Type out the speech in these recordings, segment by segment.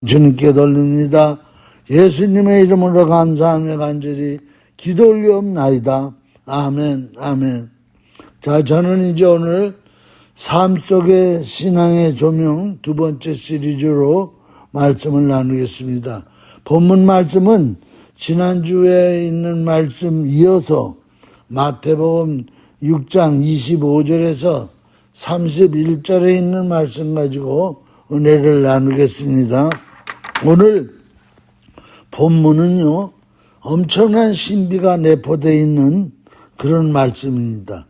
주님께 돌립니다. 예수님의 이름으로 감사하며 간절히 기도 올리옵나이다. 아멘, 아멘. 자, 저는 이제 오늘 삶 속의 신앙의 조명 두 번째 시리즈로 말씀을 나누겠습니다. 본문 말씀은 지난주에 있는 말씀 이어서 마태복음 6장 25절에서 31절에 있는 말씀 가지고 은혜를 나누겠습니다. 오늘 본문은요, 엄청난 신비가 내포되어 있는 그런 말씀입니다.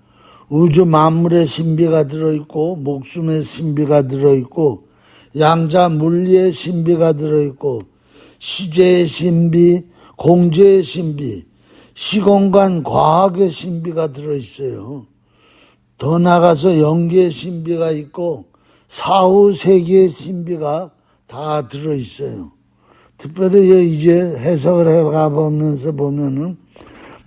우주 만물의 신비가 들어있고, 목숨의 신비가 들어있고, 양자 물리의 신비가 들어있고, 시제의 신비, 공제의 신비, 시공간 과학의 신비가 들어있어요. 더 나아가서 연기의 신비가 있고, 사후 세계의 신비가 다 들어있어요. 특별히 이제 해석을 해가보면서 보면은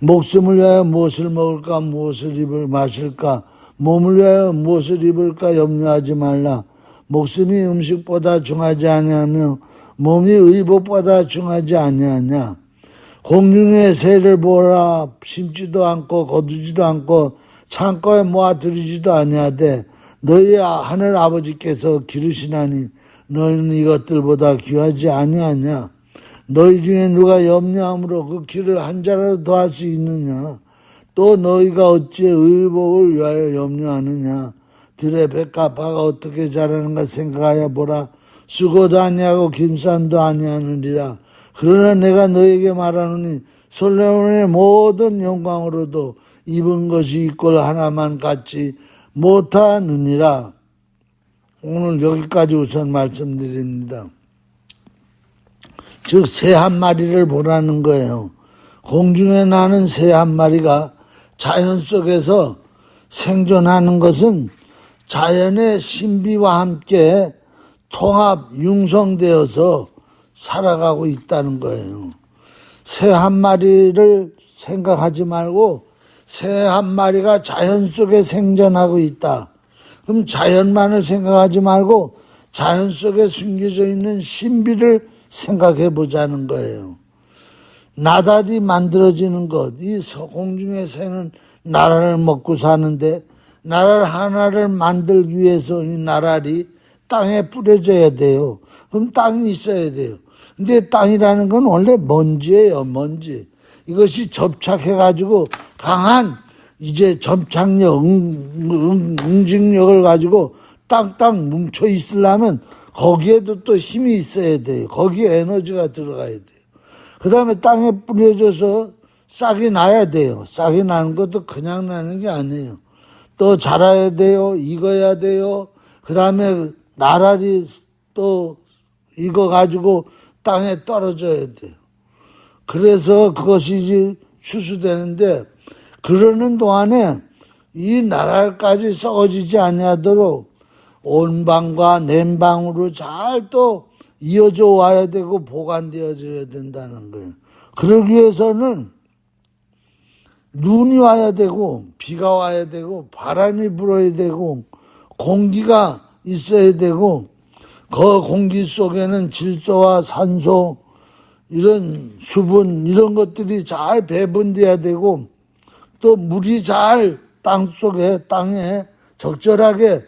목숨을 위하여 무엇을 먹을까, 무엇을 마실까, 몸을 위하여 무엇을 입을까 염려하지 말라. 목숨이 음식보다 중하지 아니하며 몸이 의복보다 중하지 아니하냐. 공중의 새를 보라. 심지도 않고 거두지도 않고 창고에 모아들이지도 아니하되 너희 하늘 아버지께서 기르시나니 너희는 이것들보다 귀하지 아니하냐. 너희 중에 누가 염려함으로 그 길을 한 자라도 더할 수 있느냐. 또 너희가 어찌 의복을 위하여 염려하느냐. 들의 백합화가 어떻게 자라는가 생각하여 보라. 수고도 아니하고 김산도 아니하느니라. 그러나 내가 너희에게 말하노니 솔로몬의 모든 영광으로도 입은 것이 이꼴 하나만 같지 못하느니라. 오늘 여기까지 우선 말씀드립니다. 즉 새 한 마리를 보라는 거예요. 공중에 나는 새 한 마리가 자연 속에서 생존하는 것은 자연의 신비와 함께 통합 융성되어서 살아가고 있다는 거예요. 새 한 마리를 생각하지 말고 새 한 마리가 자연 속에 생존하고 있다. 그럼 자연만을 생각하지 말고 자연 속에 숨겨져 있는 신비를 생각해 보자는 거예요. 나달이 만들어지는 것, 이 공중의 새는 나라를 먹고 사는데 나랄 하나를 만들기 위해서 이 나랄이 땅에 뿌려져야 돼요. 그럼 땅이 있어야 돼요. 근데 땅이라는 건 원래 먼지예요, 먼지. 이것이 접착해가지고 강한 이제 접착력, 응징력을 가지고 땅땅 뭉쳐 있으려면 거기에도 또 힘이 있어야 돼요. 거기에 에너지가 들어가야 돼요. 그 다음에 땅에 뿌려져서 싹이 나야 돼요. 싹이 나는 것도 그냥 나는 게 아니에요. 또 자라야 돼요. 익어야 돼요. 그 다음에 나랄이 또 익어가지고 땅에 떨어져야 돼요. 그래서 그것이 이제 추수되는데 그러는 동안에 이 나랄까지 썩어지지 아니하도록 온방과 냉방으로 잘 또 이어져 와야 되고 보관되어져야 된다는 거예요. 그러기 위해서는 눈이 와야 되고 비가 와야 되고 바람이 불어야 되고 공기가 있어야 되고 그 공기 속에는 질소와 산소 이런 수분 이런 것들이 잘 배분돼야 되고 또 물이 잘 땅에 적절하게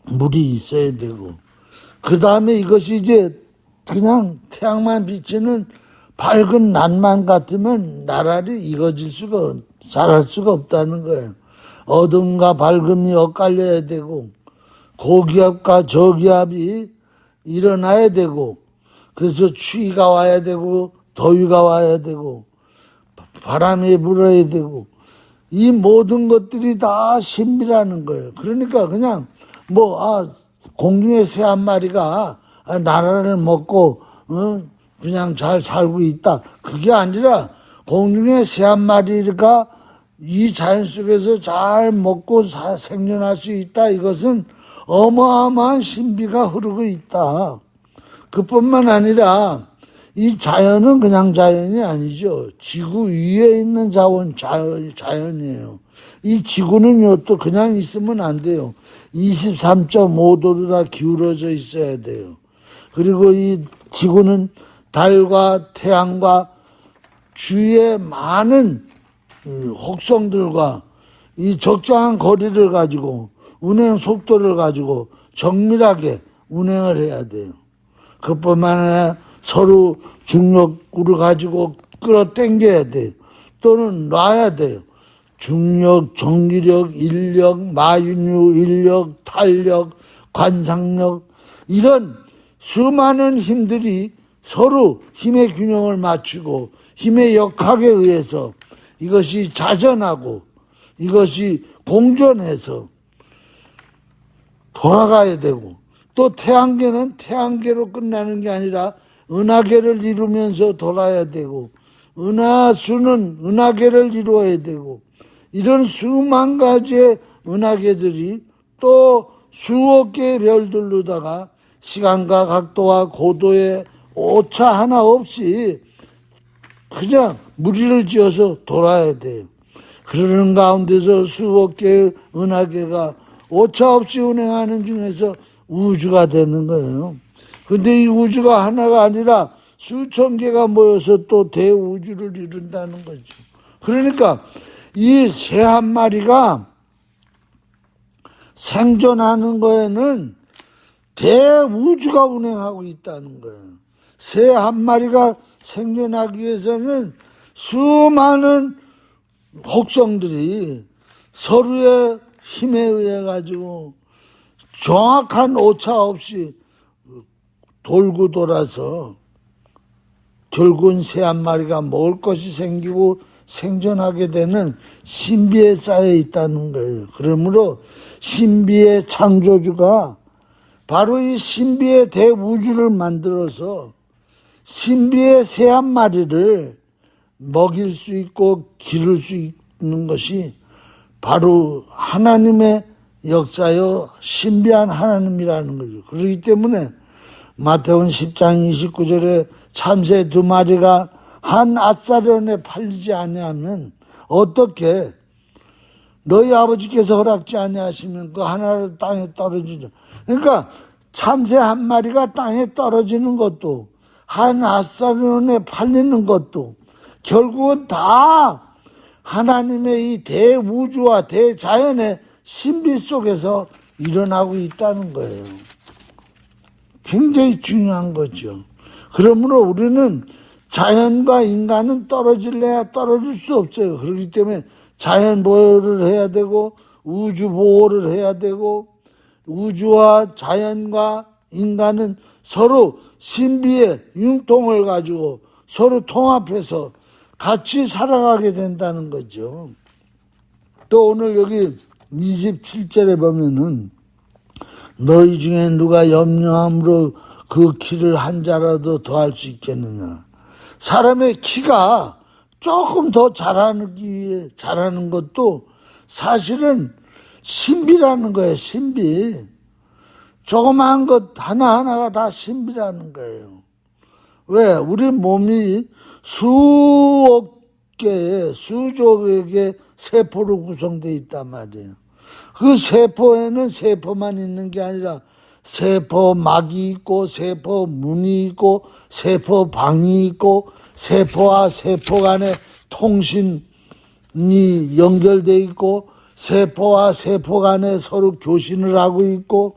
물이 있어야 되고 그 다음에 이것이 이제 그냥 태양만 비치는 밝은 낮만 같으면 나랄이 익어질 수가 자랄 수가 없다는 거예요. 어둠과 밝음이 엇갈려야 되고 고기압과 저기압이 일어나야 되고 그래서 추위가 와야 되고 더위가 와야 되고 바람이 불어야 되고 이 모든 것들이 다 신비라는 거예요. 그러니까 그냥 공중에 새 한 마리가 나라를 먹고 그냥 잘 살고 있다. 그게 아니라 공중에 새 한 마리가 이 자연 속에서 잘 먹고 생존할 수 있다. 이것은 어마어마한 신비가 흐르고 있다. 그뿐만 아니라 이 자연은 그냥 자연이 아니죠. 지구 위에 있는 자연이에요. 이 지구는요, 또 그냥 있으면 안 돼요. 23.5도로 다 기울어져 있어야 돼요. 그리고 이 지구는 달과 태양과 주위의 많은 혹성들과 이 적정한 거리를 가지고 운행 속도를 가지고 정밀하게 운행을 해야 돼요. 그뿐만 아니라 서로 중력을 가지고 끌어당겨야 돼요. 또는 놔야 돼요. 중력, 전기력, 인력, 마윤유, 인력, 탄력, 관상력 이런 수많은 힘들이 서로 힘의 균형을 맞추고 힘의 역학에 의해서 이것이 자전하고 이것이 공존해서 돌아가야 되고 또 태양계는 태양계로 끝나는 게 아니라 은하계를 이루면서 돌아야 되고 은하수는 은하계를 이루어야 되고 이런 수만 가지의 은하계들이 또 수억 개의 별들로다가 시간과 각도와 고도에 오차 하나 없이 그냥 무리를 지어서 돌아야 돼요. 그러는 가운데서 수억 개의 은하계가 오차 없이 운행하는 중에서 우주가 되는 거예요. 근데 이 우주가 하나가 아니라 수천 개가 모여서 또 대우주를 이룬다는 거죠. 그러니까 이 새 한 마리가 생존하는 거에는 대우주가 운행하고 있다는 거예요. 새 한 마리가 생존하기 위해서는 수많은 혹성들이 서로의 힘에 의해 가지고 정확한 오차 없이 돌고 돌아서 결국은 새 한 마리가 먹을 것이 생기고 생존하게 되는 신비에 쌓여 있다는 거예요. 그러므로 신비의 창조주가 바로 이 신비의 대우주를 만들어서 신비의 새 한 마리를 먹일 수 있고 기를 수 있는 것이 바로 하나님의 역사여 신비한 하나님이라는 거죠. 그렇기 때문에 마태복음 10장 29절에 참새 두 마리가 한 앗사련에 팔리지 아니하면 어떻게 너희 아버지께서 허락지 아니하시면 그 하나를 땅에 떨어지죠. 그러니까 참새 한 마리가 땅에 떨어지는 것도 한 앗사련에 팔리는 것도 결국은 다 하나님의 이 대우주와 대자연의 신비 속에서 일어나고 있다는 거예요. 굉장히 중요한 거죠. 그러므로 우리는 자연과 인간은 떨어질래야 떨어질 수 없어요. 그렇기 때문에 자연 보호를 해야 되고 우주 보호를 해야 되고 우주와 자연과 인간은 서로 신비의 융통을 가지고 서로 통합해서 같이 살아가게 된다는 거죠. 또 오늘 여기 27절에 보면은 너희 중에 누가 염려함으로 그 키를 한 자라도 더할 수 있겠느냐. 사람의 키가 조금 더 자라기 위해 자라는 것도 사실은 신비라는 거예요. 신비. 조그마한 것 하나하나가 다 신비라는 거예요. 왜? 우리 몸이 수억 개의 수조 개의 세포로 구성되어 있단 말이에요. 그 세포에는 세포만 있는 게 아니라 세포막이 있고 세포문이 있고 세포방이 있고 세포와 세포 간의 통신이 연결되어 있고 세포와 세포 간에 서로 교신을 하고 있고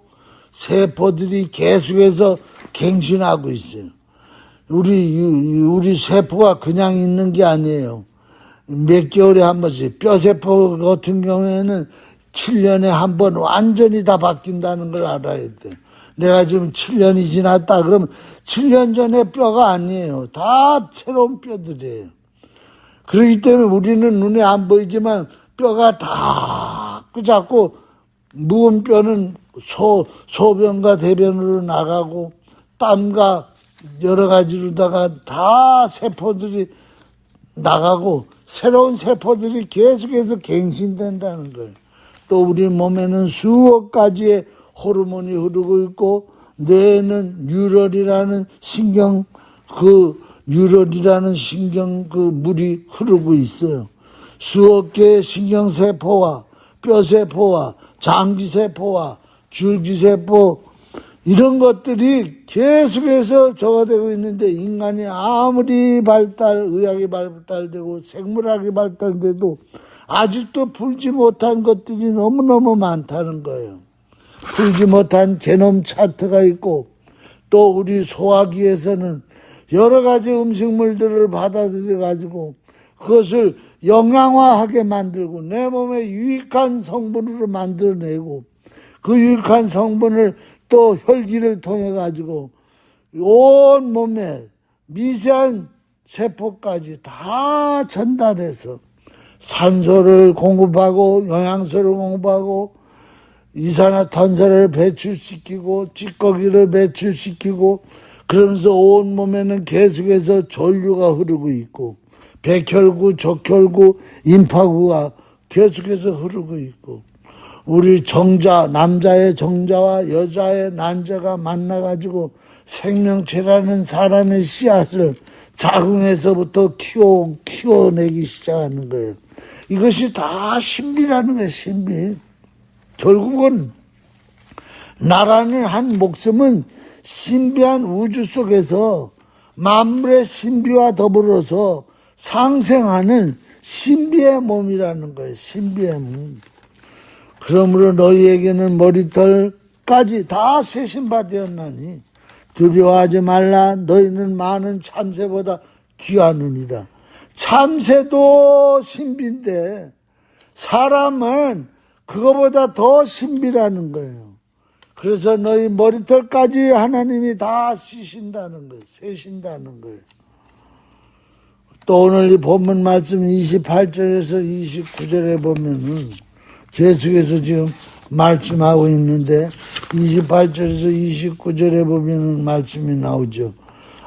세포들이 계속해서 갱신하고 있어요. 우리 세포가 그냥 있는 게 아니에요. 몇 개월에 한 번씩 뼈세포 같은 경우에는 7년에 한 번 완전히 다 바뀐다는 걸 알아야 돼. 내가 지금 7년이 지났다 그러면 7년 전에 뼈가 아니에요. 다 새로운 뼈들이에요. 그렇기 때문에 우리는 눈에 안 보이지만 뼈가 다 자꾸 묵은 뼈는 소변과 대변으로 나가고 땀과 여러 가지로다가 다 세포들이 나가고 새로운 세포들이 계속해서 갱신된다는 거예요. 또 우리 몸에는 수억 가지의 호르몬이 흐르고 있고 뇌에는 뉴럴이라는 신경 물이 흐르고 있어요. 수억 개의 신경세포와 뼈세포와 장기세포와 줄기세포 이런 것들이 계속해서 저하되고 있는데 인간이 아무리 의학이 발달되고 생물학이 발달돼도 아직도 풀지 못한 것들이 너무너무 많다는 거예요. 풀지 못한 게놈 차트가 있고 또 우리 소화기에서는 여러 가지 음식물들을 받아들여 가지고 그것을 영양화하게 만들고 내 몸에 유익한 성분으로 만들어내고 그 유익한 성분을 또 혈기를 통해 가지고 온 몸에 미세한 세포까지 다 전달해서 산소를 공급하고 영양소를 공급하고 이산화탄소를 배출시키고 찌꺼기를 배출시키고 그러면서 온 몸에는 계속해서 전류가 흐르고 있고 백혈구, 적혈구, 임파구가 계속해서 흐르고 있고 우리 정자, 남자의 정자와 여자의 난자가 만나가지고 생명체라는 사람의 씨앗을 자궁에서부터 키워내기 시작하는 거예요. 이것이 다 신비라는 거예요, 신비. 결국은 나라는 한 목숨은 신비한 우주 속에서 만물의 신비와 더불어서 상생하는 신비의 몸이라는 거예요. 신비의 몸. 그러므로 너희에게는 머리털까지 다 세신바 되었나니 두려워하지 말라. 너희는 많은 참새보다 귀하느니라. 참새도 신비인데 사람은 그거보다 더 신비라는 거예요. 그래서 너희 머리털까지 하나님이 다 쓰신다는 거예요. 세신다는 거예요. 또 오늘 이 본문 말씀 28절에서 29절에 보면은 계속해서 지금 말씀하고 있는데 28절에서 29절에 보면은 말씀이 나오죠.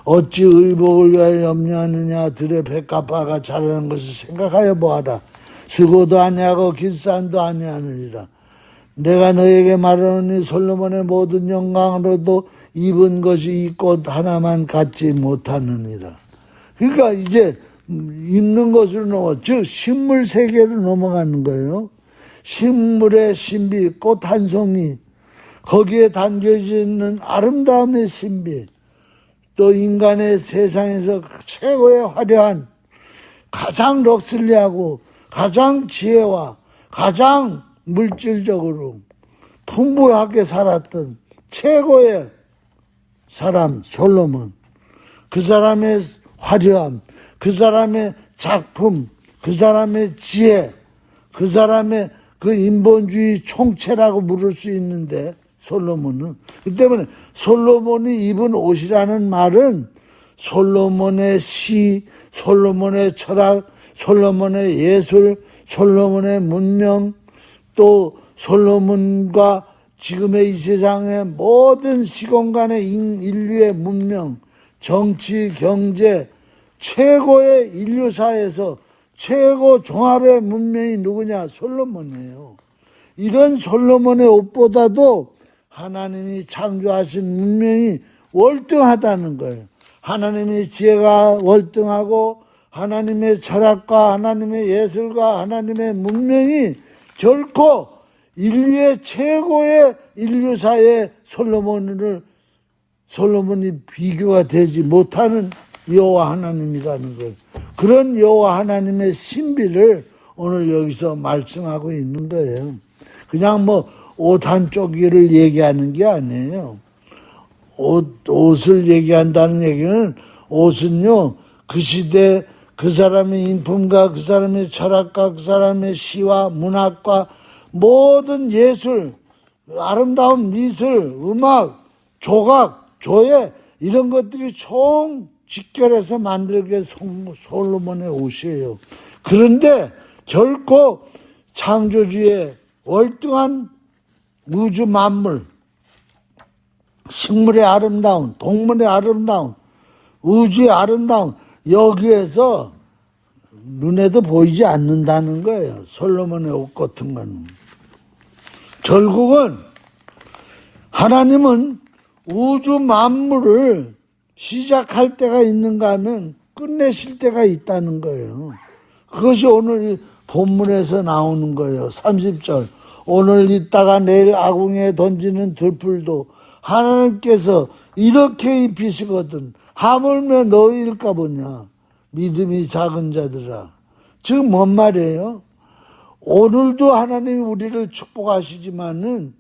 어찌 의복을 위하여 염려하느냐. 들의 백합화가 자라는 것을 생각하여 보아라. 수고도 아니하고 길쌈도 아니하느니라. 내가 너에게 말하노니 솔로몬의 모든 영광으로도 입은 것이 이 꽃 하나만 갖지 못하느니라. 그러니까 이제 입는 것으로 넘어, 즉 식물 세계로 넘어가는 거예요. 식물의 신비, 꽃 한 송이, 거기에 담겨져 있는 아름다움의 신비, 또 인간의 세상에서 최고의 화려한, 가장 럭슬리하고 가장 지혜와 가장 물질적으로 풍부하게 살았던 최고의 사람 솔로몬, 그 사람의 화려함, 그 사람의 작품, 그 사람의 지혜, 그 사람의 그 인본주의 총체라고 부를 수 있는데 솔로몬은, 그 때문에 솔로몬이 입은 옷이라는 말은 솔로몬의 시, 솔로몬의 철학, 솔로몬의 예술, 솔로몬의 문명, 또 솔로몬과 지금의 이 세상의 모든 시공간의 인류의 문명, 정치, 경제, 최고의 인류사에서 최고 종합의 문명이 누구냐? 솔로몬이에요. 이런 솔로몬의 옷보다도 하나님이 창조하신 문명이 월등하다는 거예요. 하나님의 지혜가 월등하고 하나님의 철학과 하나님의 예술과 하나님의 문명이 결코 인류의 최고의 인류사의 솔로몬이 비교가 되지 못하는 여호와 하나님이라는 거예요. 그런 여호와 하나님의 신비를 오늘 여기서 말씀하고 있는 거예요. 그냥 뭐 옷 한 쪼기를 얘기하는 게 아니에요. 옷을 얘기한다는 얘기는 옷은요, 그 시대 그 사람의 인품과 그 사람의 철학과 그 사람의 시와 문학과 모든 예술, 아름다운 미술, 음악, 조각, 조예 이런 것들이 총 직결해서 만들게 솔로몬의 옷이에요. 그런데 결코 창조주의 월등한 우주 만물, 식물의 아름다움, 동물의 아름다움, 우주의 아름다움, 여기에서 눈에도 보이지 않는다는 거예요. 솔로몬의 옷 같은 거는. 결국은 하나님은 우주 만물을 시작할 때가 있는가 하면 끝내실 때가 있다는 거예요. 그것이 오늘 이 본문에서 나오는 거예요. 30절. 오늘 있다가 내일 아궁이에 던지는 들풀도 하나님께서 이렇게 입히시거든 하물며 너희일까 보냐 믿음이 작은 자들아. 지금 뭔 말이에요? 오늘도 하나님이 우리를 축복하시지만은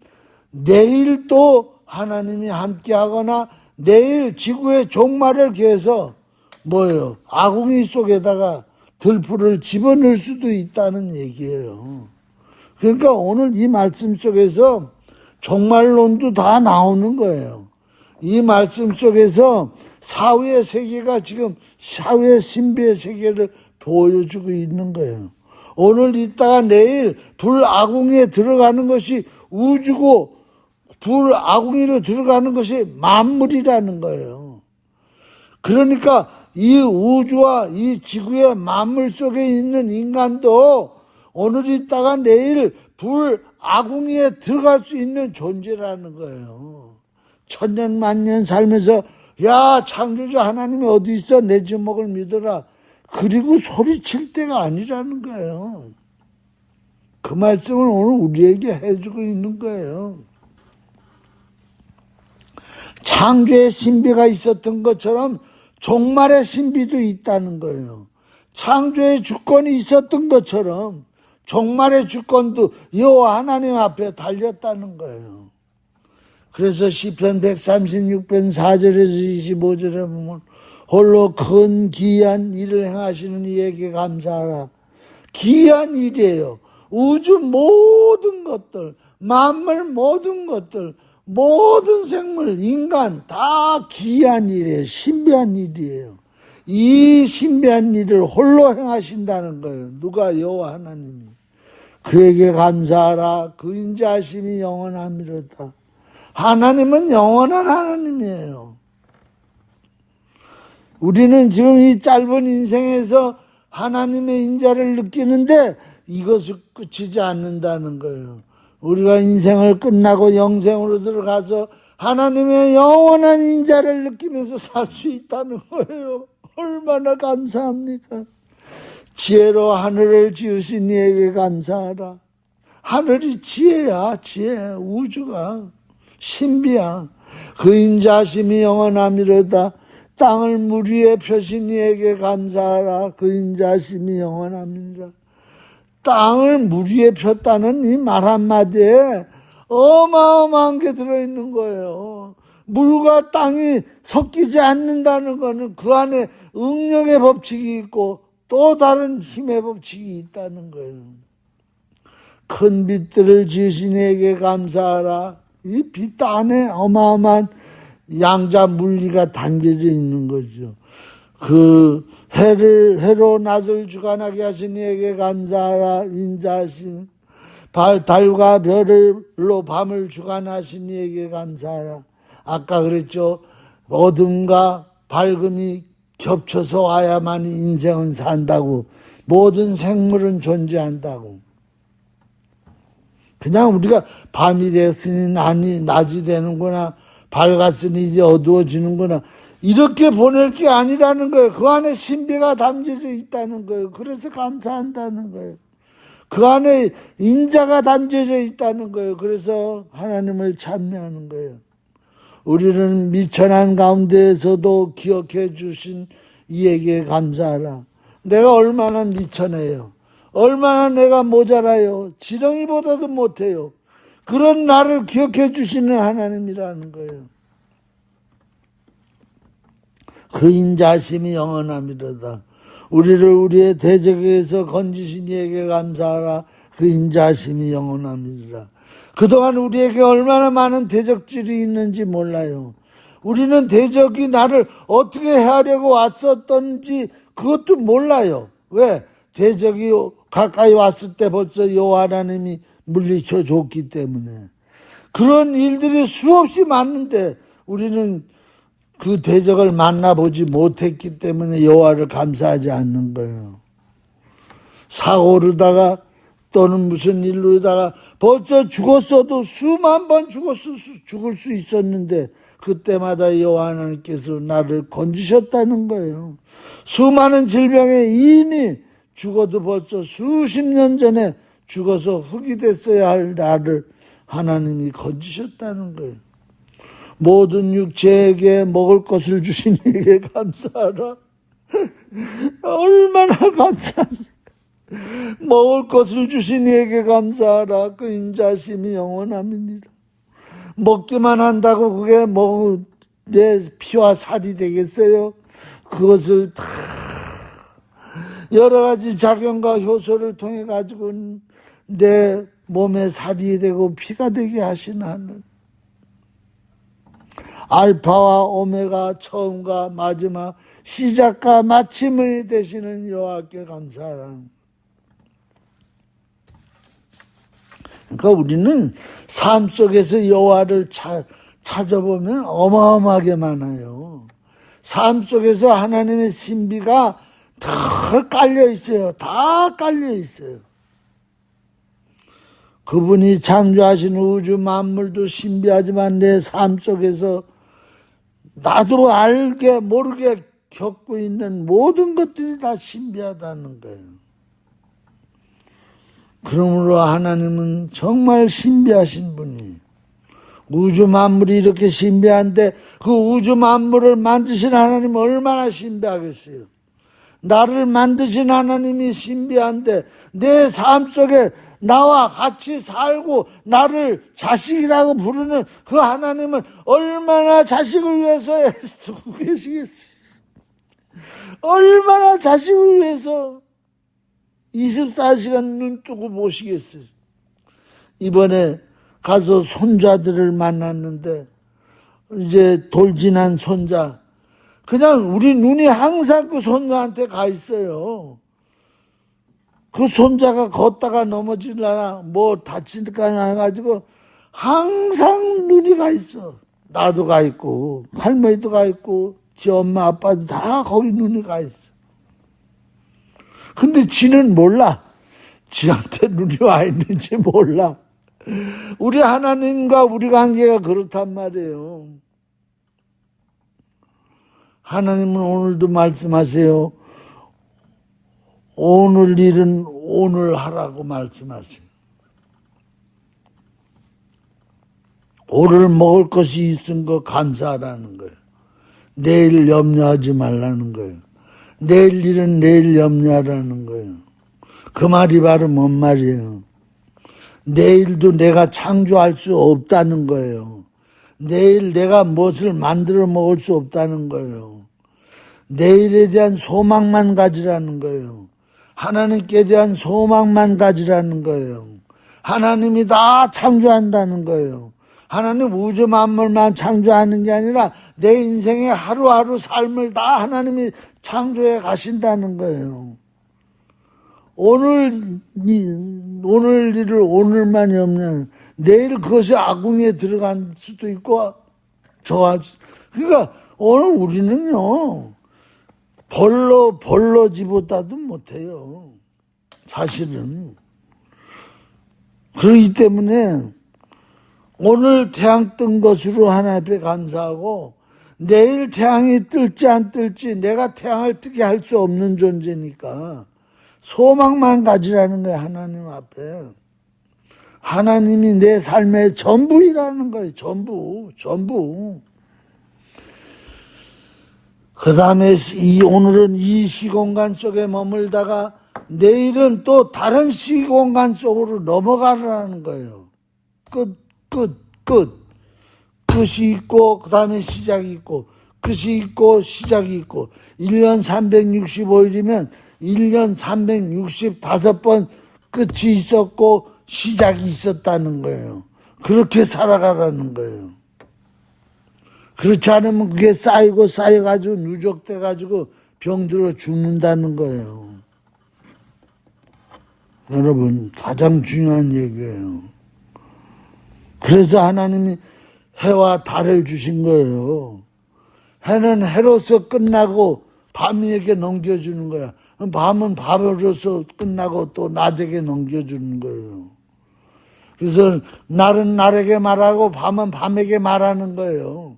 내일 또 하나님이 함께하거나 내일 지구의 종말을 기해서 뭐예요? 아궁이 속에다가 들풀을 집어넣을 수도 있다는 얘기예요. 그러니까 오늘 이 말씀 속에서 종말론도 다 나오는 거예요. 이 말씀 속에서 사후의 세계가 지금 사후의 신비의 세계를 보여주고 있는 거예요. 오늘 있다가 내일 불아궁이에 들어가는 것이 우주고 불아궁이로 들어가는 것이 만물이라는 거예요. 그러니까 이 우주와 이 지구의 만물 속에 있는 인간도 오늘 있다가 내일 불아궁이에 들어갈 수 있는 존재라는 거예요. 천년 만년 살면서 야 창조주 하나님이 어디 있어 내 주먹을 믿어라 그리고 소리칠 때가 아니라는 거예요. 그 말씀을 오늘 우리에게 해주고 있는 거예요. 창조의 신비가 있었던 것처럼 종말의 신비도 있다는 거예요. 창조의 주권이 있었던 것처럼 종말의 주권도 여호와 하나님 앞에 달렸다는 거예요. 그래서 시편 136편 4절에서 25절에 보면 홀로 큰 기이한 일을 행하시는 이에게 감사하라. 기이한 일이에요. 우주 모든 것들, 만물 모든 것들, 모든 생물, 인간 다 기이한 일이에요. 신비한 일이에요. 이 신비한 일을 홀로 행하신다는 거예요. 누가? 여호와 하나님이. 그에게 감사하라. 그 인자하심이 영원함이로다. 하나님은 영원한 하나님이에요. 우리는 지금 이 짧은 인생에서 하나님의 인자를 느끼는데 이것을 그치지 않는다는 거예요. 우리가 인생을 끝나고 영생으로 들어가서 하나님의 영원한 인자를 느끼면서 살 수 있다는 거예요. 얼마나 감사합니까? 지혜로 하늘을 지으신 이에게 감사하라. 하늘이 지혜야, 지혜. 우주가 신비야. 그 인자심이 영원함이로다. 땅을 물 위에 펴신 이에게 감사하라. 그 인자심이 영원함이라. 땅을 물 위에 폈다는 이 말 한마디에 어마어마한 게 들어있는 거예요. 물과 땅이 섞이지 않는다는 거는 그 안에 응력의 법칙이 있고 또 다른 힘의 법칙이 있다는 거예요. 큰 빛들을 지으신 이에게 감사하라. 이 빛 안에 어마어마한 양자 물리가 담겨져 있는 거죠. 그 해로 낮을 주관하게 하신 이에게 감사하라. 인자하신 달과 별로 밤을 주관하신 이에게 감사하라. 아까 그랬죠. 어둠과 밝음이 겹쳐서 와야만 인생은 산다고. 모든 생물은 존재한다고. 그냥 우리가 밤이 됐으니 낮이 되는구나. 밝았으니 이제 어두워지는구나. 이렇게 보낼 게 아니라는 거예요. 그 안에 신비가 담겨져 있다는 거예요. 그래서 감사한다는 거예요. 그 안에 인자가 담겨져 있다는 거예요. 그래서 하나님을 찬미하는 거예요. 우리는 미천한 가운데에서도 기억해 주신 이에게 감사하라. 내가 얼마나 미천해요. 얼마나 내가 모자라요. 지렁이보다도 못해요. 그런 나를 기억해 주시는 하나님이라는 거예요. 그 인자심이 영원함이로다. 우리를 우리의 대적에서 건지신 이에게 감사하라. 그 인자심이 영원함이로다. 그동안 우리에게 얼마나 많은 대적질이 있는지 몰라요. 우리는 대적이 나를 어떻게 해하려고 왔었던지 그것도 몰라요. 왜? 대적이 가까이 왔을 때 벌써 여호와 하나님이 물리쳐 줬기 때문에. 그런 일들이 수없이 많은데 우리는 그 대적을 만나보지 못했기 때문에 여호와를 감사하지 않는 거예요. 사고로다가 또는 무슨 일로다가 벌써 죽었어도 수만 번 죽을 수 있었는데 그때마다 여호와 하나님께서 나를 건지셨다는 거예요. 수많은 질병에 이미 죽어도 벌써 수십 년 전에 죽어서 흙이 됐어야 할 나를 하나님이 건지셨다는 거예요. 모든 육체에게 먹을 것을 주신 이에게 감사하라. 얼마나 감사합니까? 먹을 것을 주신 이에게 감사하라. 그 인자심이 영원합니다. 먹기만 한다고 그게 내 피와 살이 되겠어요? 그것을 다 여러 가지 작용과 효소를 통해 가지고 내 몸에 살이 되고 피가 되게 하신 하늘. 알파와 오메가, 처음과 마지막, 시작과 마침을 되시는 여호와께 감사하라. 그러니까 우리는 삶 속에서 여호와를 찾아보면 어마어마하게 많아요. 삶 속에서 하나님의 신비가 다 깔려 있어요. 다 깔려 있어요. 그분이 창조하신 우주 만물도 신비하지만 내 삶 속에서 나도 알게 모르게 겪고 있는 모든 것들이 다 신비하다는 거예요. 그러므로 하나님은 정말 신비하신 분이에요. 우주 만물이 이렇게 신비한데 그 우주 만물을 만드신 하나님은 얼마나 신비하겠어요. 나를 만드신 하나님이 신비한데 내 삶 속에 나와 같이 살고 나를 자식이라고 부르는 그 하나님은 얼마나 자식을 위해서 애쓰고 계시겠어요. 얼마나 자식을 위해서 24시간 눈 뜨고 보시겠어요. 이번에 가서 손자들을 만났는데 이제 돌진한 손자, 그냥 우리 눈이 항상 그 손자한테 가 있어요. 그 손자가 걷다가 넘어지려나 뭐 다칠까나 해가지고 항상 눈이 가 있어. 나도 가 있고 할머니도 가 있고 지 엄마 아빠도 다 거기 눈이 가 있어. 근데 지는 몰라. 지한테 눈이 와 있는지 몰라. 우리 하나님과 우리 관계가 그렇단 말이에요. 하나님은 오늘도 말씀하세요. 오늘 일은 오늘 하라고 말씀하세요. 오늘 먹을 것이 있은 거 감사하라는 거예요. 내일 염려하지 말라는 거예요. 내일 일은 내일 염려하라는 거예요. 그 말이 바로 뭔 말이에요? 내일도 내가 창조할 수 없다는 거예요. 내일 내가 무엇을 만들어 먹을 수 없다는 거예요. 내일에 대한 소망만 가지라는 거예요. 하나님께 대한 소망만 가지라는 거예요. 하나님이 다 창조한다는 거예요. 하나님 우주 만물만 창조하는 게 아니라 내 인생의 하루하루 삶을 다 하나님이 창조해 가신다는 거예요. 오늘 일을 오늘만 염려, 내일 그것이 악궁에 들어갈 수도 있고 그러니까 오늘 우리는요 벌러지보다도 못해요. 사실은. 그렇기 때문에 오늘 태양 뜬 것으로 하나님 앞에 감사하고 내일 태양이 뜰지 안 뜰지 내가 태양을 뜨게 할 수 없는 존재니까 소망만 가지라는 거예요. 하나님 앞에. 하나님이 내 삶의 전부이라는 거예요. 전부. 그 다음에 오늘은 이 시공간 속에 머물다가 내일은 또 다른 시공간 속으로 넘어가라는 거예요. 끝이 있고 그 다음에 시작이 있고 끝이 있고 시작이 있고 1년 365일이면 1년 365번 끝이 있었고 시작이 있었다는 거예요. 그렇게 살아가라는 거예요. 그렇지 않으면 그게 쌓여가지고 누적돼가지고 병들어 죽는다는 거예요. 여러분, 가장 중요한 얘기예요. 그래서 하나님이 해와 달을 주신 거예요. 해는 해로서 끝나고 밤에게 넘겨주는 거야. 밤은 밤으로서 끝나고 또 낮에게 넘겨주는 거예요. 그래서 날은 날에게 말하고 밤은 밤에게 말하는 거예요.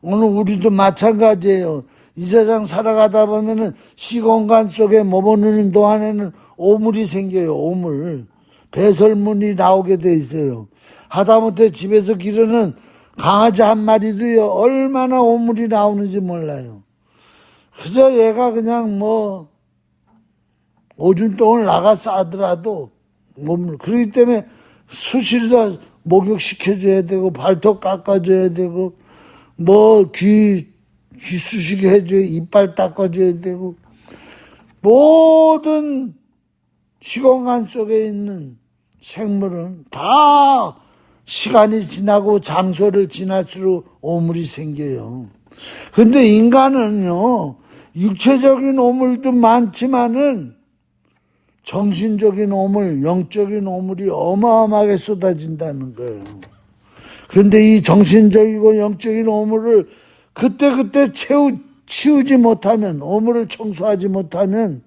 오늘 우리도 마찬가지예요. 이 세상 살아가다 보면은 시공간 속에 머무르는 동안에는 오물이 생겨요. 오물. 배설물이 나오게 돼 있어요. 하다못해 집에서 기르는 강아지 한 마리도요, 얼마나 오물이 나오는지 몰라요. 그래서 얘가 그냥 뭐, 오줌똥을 나가 싸더라도, 몸을, 그렇기 때문에 수시로 다 목욕시켜줘야 되고, 발톱 깎아줘야 되고, 뭐, 귀 쑤시게 해줘야, 이빨 닦아줘야 되고, 모든 시공간 속에 있는 생물은 다 시간이 지나고 장소를 지날수록 오물이 생겨요. 근데 인간은요, 육체적인 오물도 많지만은 정신적인 오물, 영적인 오물이 어마어마하게 쏟아진다는 거예요. 그런데 이 정신적이고 영적인 오물을 그때그때 치우지 못하면, 오물을 청소하지 못하면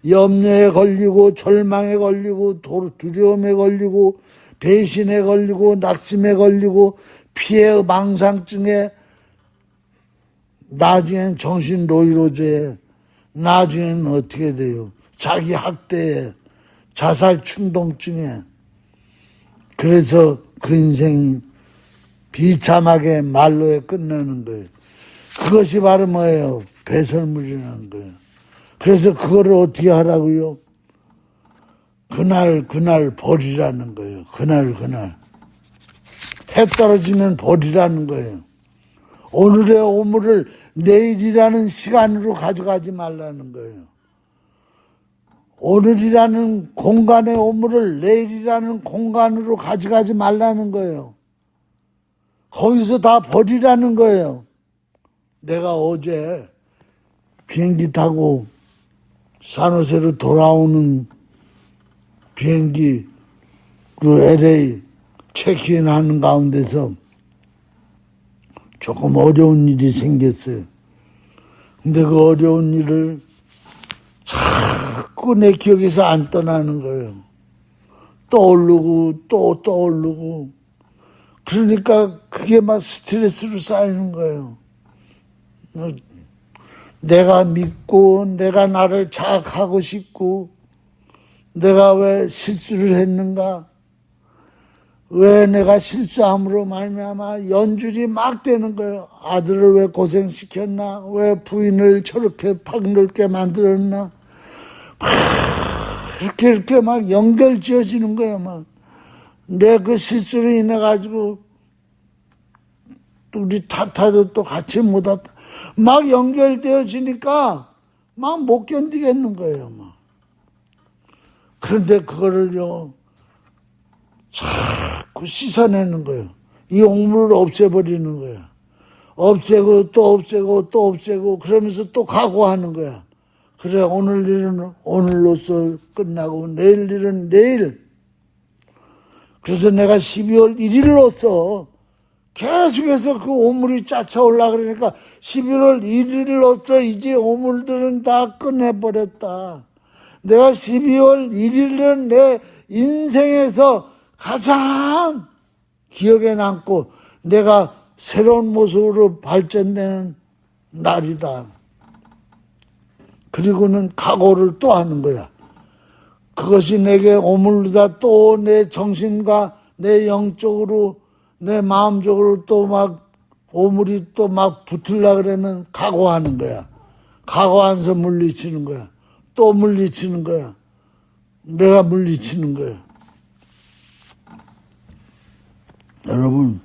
염려에 걸리고 절망에 걸리고 두려움에 걸리고 배신에 걸리고 낙심에 걸리고 피해 망상증에 나중엔 정신 노이로제, 나중엔 어떻게 돼요? 자기 학대에, 자살 충동증에. 그래서 그 인생이 비참하게 말로에 끝나는 거예요. 그것이 바로 뭐예요? 배설물이라는 거예요. 그래서 그거를 어떻게 하라고요? 그날 버리라는 거예요. 그날. 해 떨어지면 버리라는 거예요. 오늘의 오물을 내일이라는 시간으로 가져가지 말라는 거예요. 오늘이라는 공간의 오물을 내일이라는 공간으로 가져가지 말라는 거예요. 거기서 다 버리라는 거예요. 내가 어제 비행기 타고 산호세로 돌아오는 비행기 그 LA 체크인 하는 가운데서 조금 어려운 일이 생겼어요. 근데 그 어려운 일을 자꾸 내 기억에서 안 떠나는 거예요. 떠오르고 또 떠오르고. 그러니까 그게 막 스트레스로 쌓이는 거예요. 내가 믿고 내가 나를 자학하고 싶고 내가 왜 실수를 했는가? 왜 내가 실수함으로 말미암아 연줄이 막 되는 거예요. 아들을 왜 고생시켰나? 왜 부인을 저렇게 박넓게 만들었나? 이렇게 막 연결 지어지는 거예요. 막 내 그 실수로 인해 가지고 우리 타타도 또 같이 못 왔다. 막 연결되어지니까 막 못 견디겠는 거예요. 막. 그런데 그거를요 자꾸 씻어내는 거예요. 이 옥물을 없애버리는 거야. 없애고 또 없애고 또 없애고 그러면서 또 각오하는 거야. 그래, 오늘 일은 오늘로써 끝나고 내일 일은 내일. 그래서 내가 12월 1일로써 계속해서 그 오물이 짜쳐올라 그러니까 11월 1일로써 이제 오물들은 다 끝내버렸다. 내가 12월 1일은 내 인생에서 가장 기억에 남고 내가 새로운 모습으로 발전되는 날이다. 그리고는 각오를 또 하는 거야. 그것이 내게 오물르다 또 내 정신과 내 영적으로 내 마음적으로 또 막 오물이 또 막 붙으려 그러면 각오하는 거야. 각오하면서 물리치는 거야. 또 물리치는 거야. 내가 물리치는 거야. 여러분,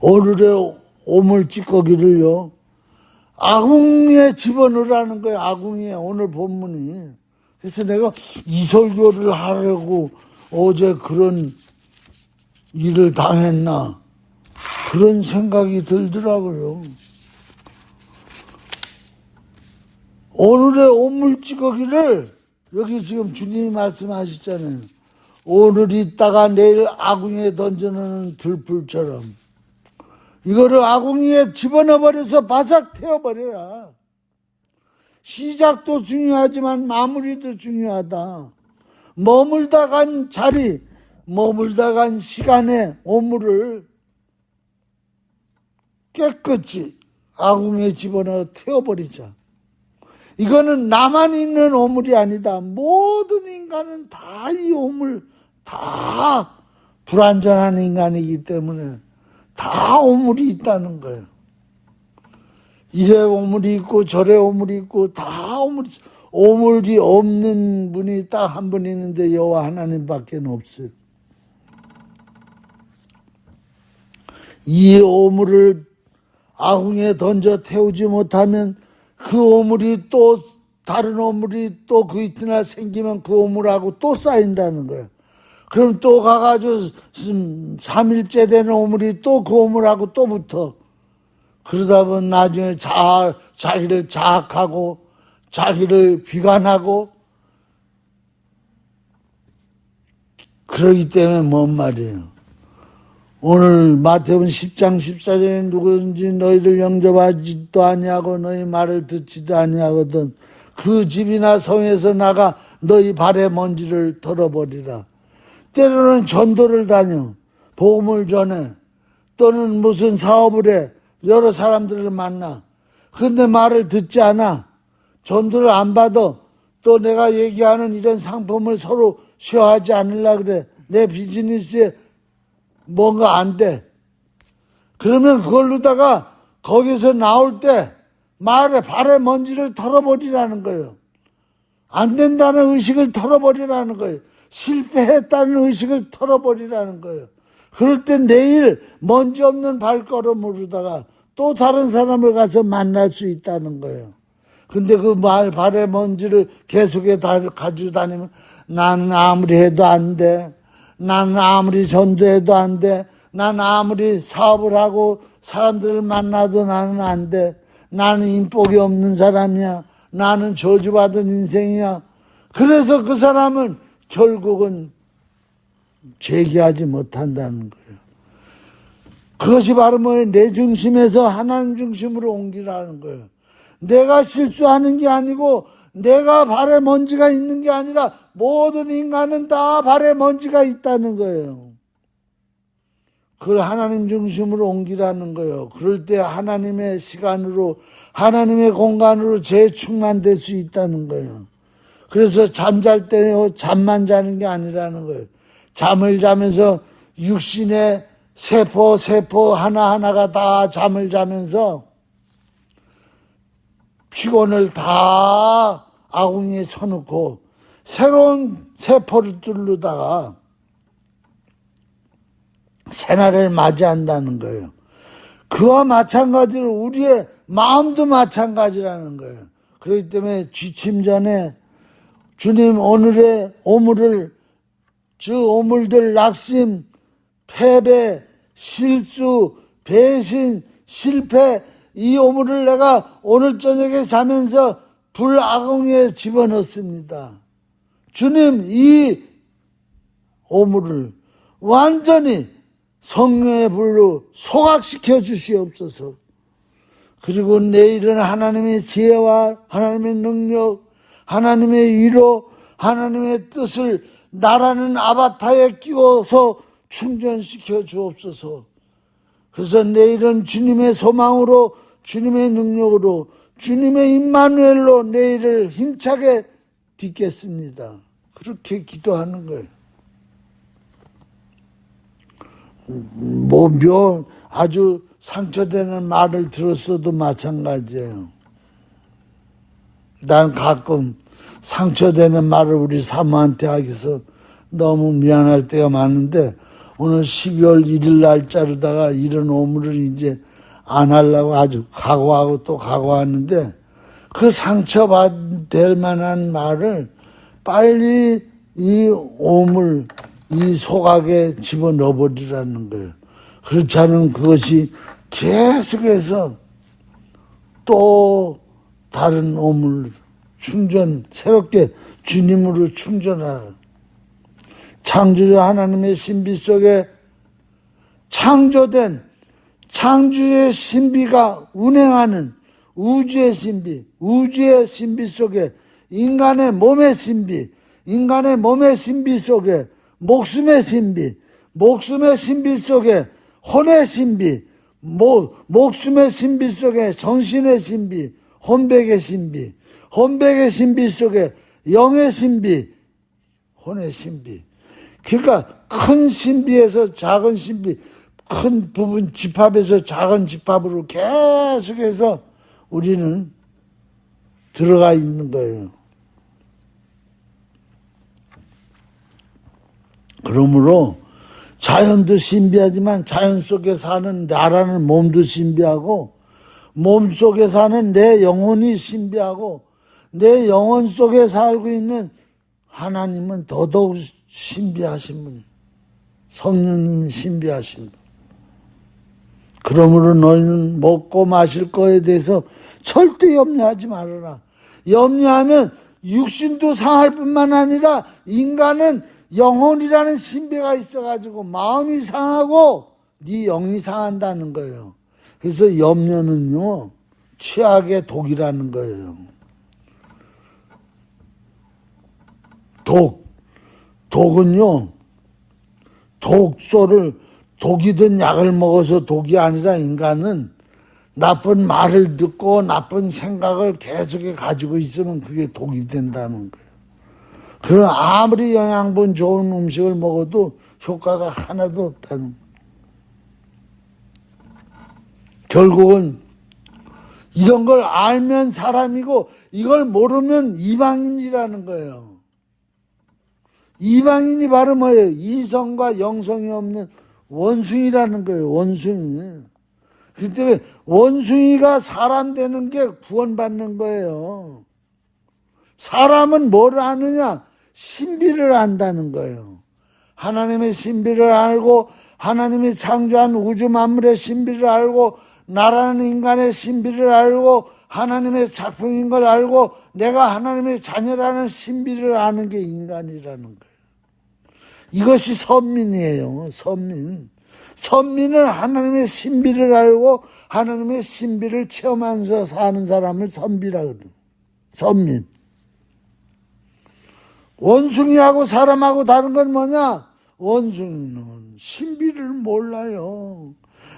오늘의 오물 찌꺼기를요, 아궁이에 집어넣으라는 거예요. 아궁이에, 오늘 본문이. 그래서 내가 이 설교를 하려고 어제 그런 일을 당했나 그런 생각이 들더라고요. 오늘의 오물 찌꺼기를 여기 지금 주님이 말씀하셨잖아요. 오늘 있다가 내일 아궁이에 던져놓는 들풀처럼 이거를 아궁이에 집어넣어버려서 바삭 태워버려라. 시작도 중요하지만 마무리도 중요하다. 머물다 간 자리, 머물다 간 시간에 오물을 깨끗이 아궁이에 집어넣어 태워버리자. 이거는 나만 있는 오물이 아니다. 모든 인간은 다 이 오물, 다 불완전한 인간이기 때문에 다 오물이 있다는 거예요. 이래 오물이 있고 저래 오물이 있고 다 오물이 없는 분이 딱 한 분 있는데 여호와 하나님밖에 없어요. 이 오물을 아궁이에 던져 태우지 못하면 그 오물이 또 다른 오물이 또 그 이튿날 생기면 그 오물하고 또 쌓인다는 거예요. 그럼 또 가가지고 3일째 되는 오물이 또 그 오물하고 또 붙어. 그러다 보면 나중에 자기를 자학하고 자기를 비관하고 그러기 때문에 뭔 말이에요. 오늘 마태복음 10장 14절에 누구든지 너희를 영접하지도 아니하고 너희 말을 듣지도 아니하거든 그 집이나 성에서 나가 너희 발의 먼지를 털어버리라. 때로는 전도를 다녀 복음을 전해 또는 무슨 사업을 해 여러 사람들을 만나. 근데 말을 듣지 않아. 전도를 안 받아. 또 내가 얘기하는 이런 상품을 서로 쉐어하지 않으려고 그래. 내 비즈니스에 뭔가 안 돼. 그러면 그걸로다가 거기서 나올 때 발에 먼지를 털어버리라는 거예요. 안 된다는 의식을 털어버리라는 거예요. 실패했다는 의식을 털어버리라는 거예요. 그럴 때 내일 먼지 없는 발걸음으로다가 또 다른 사람을 가서 만날 수 있다는 거예요. 근데 그 발에 먼지를 계속해 가지고 다니면 나는 아무리 해도 안 돼. 나는 아무리 전도해도 안 돼. 나는 아무리 사업을 하고 사람들을 만나도 나는 안 돼. 나는 인복이 없는 사람이야. 나는 저주받은 인생이야. 그래서 그 사람은 결국은 재기하지 못한다는 거예요. 그것이 바로 뭐예요? 내 중심에서 하나님 중심으로 옮기라는 거예요. 내가 실수하는 게 아니고 내가 발에 먼지가 있는 게 아니라 모든 인간은 다 발에 먼지가 있다는 거예요. 그걸 하나님 중심으로 옮기라는 거예요. 그럴 때 하나님의 시간으로 하나님의 공간으로 재충만될 수 있다는 거예요. 그래서 잠잘 때 잠만 자는 게 아니라는 거예요. 잠을 자면서 육신의 세포 하나하나가 다 잠을 자면서 피곤을 다 아궁이에 쳐놓고 새로운 세포를 뚫르다가 새날을 맞이한다는 거예요. 그와 마찬가지로 우리의 마음도 마찬가지라는 거예요. 그렇기 때문에 지침 전에 주님 오늘의 오물을 오물들 낙심, 패배, 실수, 배신, 실패 이 오물을 내가 오늘 저녁에 자면서 불 아궁이에 집어넣습니다. 주님 이 오물을 완전히 성령의 불로 소각시켜 주시옵소서. 그리고 내일은 하나님의 지혜와 하나님의 능력, 하나님의 위로, 하나님의 뜻을 나라는 아바타에 끼워서 충전시켜 주옵소서. 그래서 내일은 주님의 소망으로, 주님의 능력으로, 주님의 임마누엘로 내일을 힘차게 딛겠습니다. 그렇게 기도하는 거예요. 아주 상처되는 말을 들었어도 마찬가지예요. 난 가끔 상처되는 말을 우리 사모한테 하기서 너무 미안할 때가 많은데 오늘 12월 1일 날짜로다가 이런 오물을 이제 안 하려고 아주 각오하고 또 각오하는데 그 상처받을 만한 말을 빨리 이 오물, 이 소각에 집어넣어버리라는 거예요. 그렇지 않으면 그것이 계속해서 또 다른 오물 새롭게 주님으로 충전하라. 창조주 하나님의 신비 속에 창조된 창조의 신비가 운행하는 우주의 신비 속에 인간의 몸의 신비 속에 목숨의 신비 속에 혼의 신비, 목숨의 신비 속에 정신의 신비, 혼백의 신비 속에 영의 신비, 혼의 신비. 그러니까 큰 신비에서 작은 신비, 큰 부분 집합에서 작은 집합으로 계속해서 우리는 들어가 있는 거예요. 그러므로 자연도 신비하지만 자연 속에 사는 나라는 몸도 신비하고 몸 속에 사는 내 영혼이 신비하고 내 영혼 속에 살고 있는 하나님은 더더욱 신비하신 분, 성령님 신비하신 분. 그러므로 너희는 먹고 마실 거에 대해서 절대 염려하지 말아라. 염려하면 육신도 상할 뿐만 아니라 인간은 영혼이라는 신비가 있어가지고 마음이 상하고 네 영이 상한다는 거예요. 그래서 염려는요 최악의 독이라는 거예요. 독은요 독이든 약을 먹어서 독이 아니라 인간은 나쁜 말을 듣고 나쁜 생각을 계속해 가지고 있으면 그게 독이 된다는 거예요. 그럼 아무리 영양분 좋은 음식을 먹어도 효과가 하나도 없다는 거예요. 결국은 이런 걸 알면 사람이고 이걸 모르면 이방인이라는 거예요. 이방인이 바로 뭐예요? 이성과 영성이 없는 원숭이라는 거예요. 원숭이. 그렇기 때문에 원숭이가 사람 되는 게 구원받는 거예요. 사람은 뭘 아느냐? 신비를 안다는 거예요. 하나님의 신비를 알고 하나님이 창조한 우주 만물의 신비를 알고 나라는 인간의 신비를 알고 하나님의 작품인 걸 알고 내가 하나님의 자녀라는 신비를 아는 게 인간이라는 거예요. 이것이 선민이에요. 선민. 선민은 하나님의 신비를 알고 하나님의 신비를 체험하면서 사는 사람을 선비라고 그래요. 선민. 원숭이하고 사람하고 다른 건 뭐냐? 원숭이는 신비를 몰라요.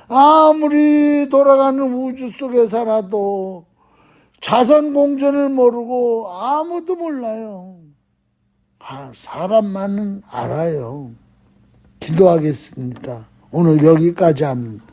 아무리 돌아가는 우주 속에 살아도 자선공전을 모르고 아무도 몰라요. 사람만은 알아요. 기도하겠습니다. 오늘 여기까지 합니다.